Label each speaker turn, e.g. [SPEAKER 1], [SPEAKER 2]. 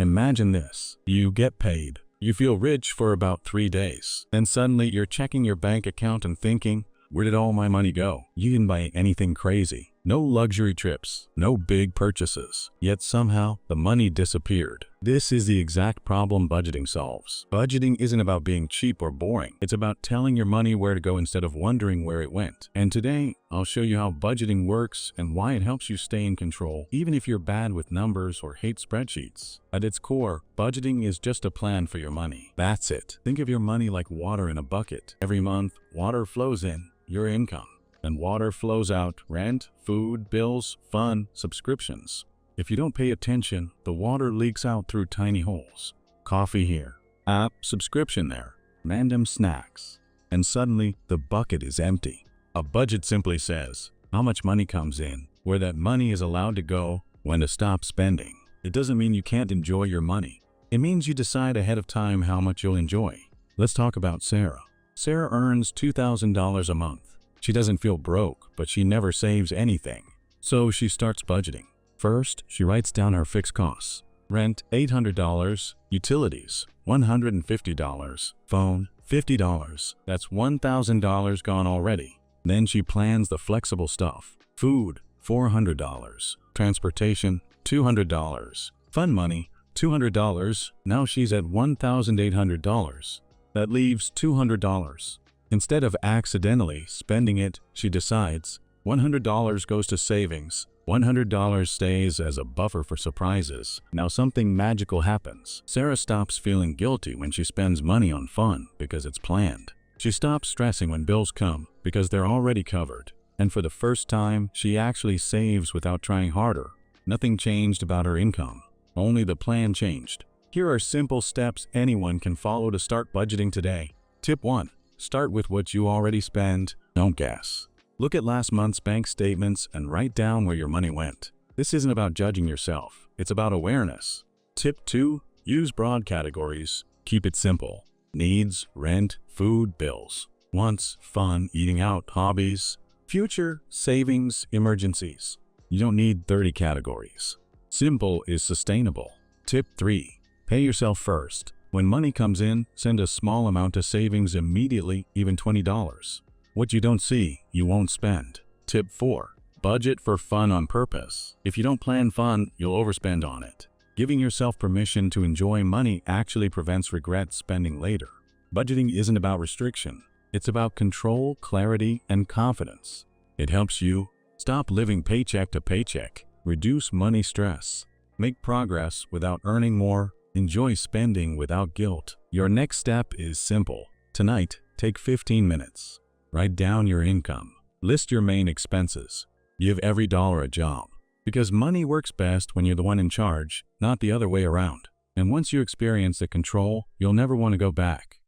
[SPEAKER 1] Imagine this. You get paid. You feel rich for about 3 days. Then suddenly you're checking your bank account and thinking, where did all my money go? You didn't buy anything crazy. No luxury trips, no big purchases. Yet somehow the money disappeared. This is the exact problem budgeting solves. Budgeting isn't about being cheap or boring. It's about telling your money where to go instead of wondering where it went. And today, I'll show you how budgeting works and why it helps you stay in control, even if you're bad with numbers or hate spreadsheets. At its core, budgeting is just a plan for your money. That's it. Think of your money like water in a bucket. Every month, water flows in, your income. And water flows out, rent, food, bills, fun, subscriptions. If you don't pay attention, the water leaks out through tiny holes. Coffee here, app subscription there, random snacks. And suddenly, the bucket is empty. A budget simply says how much money comes in, where that money is allowed to go, when to stop spending. It doesn't mean you can't enjoy your money. It means you decide ahead of time how much you'll enjoy. Let's talk about Sarah. Sarah earns $2,000 a month. She doesn't feel broke, but she never saves anything. So she starts budgeting. First, she writes down her fixed costs. Rent, $800. Utilities, $150. Phone, $50. That's $1,000 gone already. Then she plans the flexible stuff. Food, $400. Transportation, $200. Fun money, $200. Now she's at $1,800. That leaves $200. Instead of accidentally spending it, she decides $100 goes to savings, $100 stays as a buffer for surprises. Now something magical happens. Sarah stops feeling guilty when she spends money on fun because it's planned. She stops stressing when bills come because they're already covered. And for the first time, she actually saves without trying harder. Nothing changed about her income. Only the plan changed. Here are simple steps anyone can follow to start budgeting today. Tip 1. Start with what you already spend. Don't guess. Look at last month's bank statements and write down where your money went. This isn't about judging yourself. It's about awareness. Tip 2. Use broad categories. Keep it simple. Needs, rent, food, bills. Wants, fun, eating out, hobbies. Future, savings, emergencies. You don't need 30 categories. Simple is sustainable. Tip 3. Pay yourself first. When money comes in, send a small amount to savings immediately, even $20. What you don't see, you won't spend. Tip 4. Budget for fun on purpose. If you don't plan fun, you'll overspend on it. Giving yourself permission to enjoy money actually prevents regret spending later. Budgeting isn't about restriction. It's about control, clarity, and confidence. It helps you stop living paycheck to paycheck, reduce money stress, make progress without earning more, enjoy spending without guilt. Your next step is simple. Tonight, take 15 minutes. Write down your income. List your main expenses. Give every dollar a job. Because money works best when you're the one in charge, not the other way around. And once you experience the control, you'll never want to go back.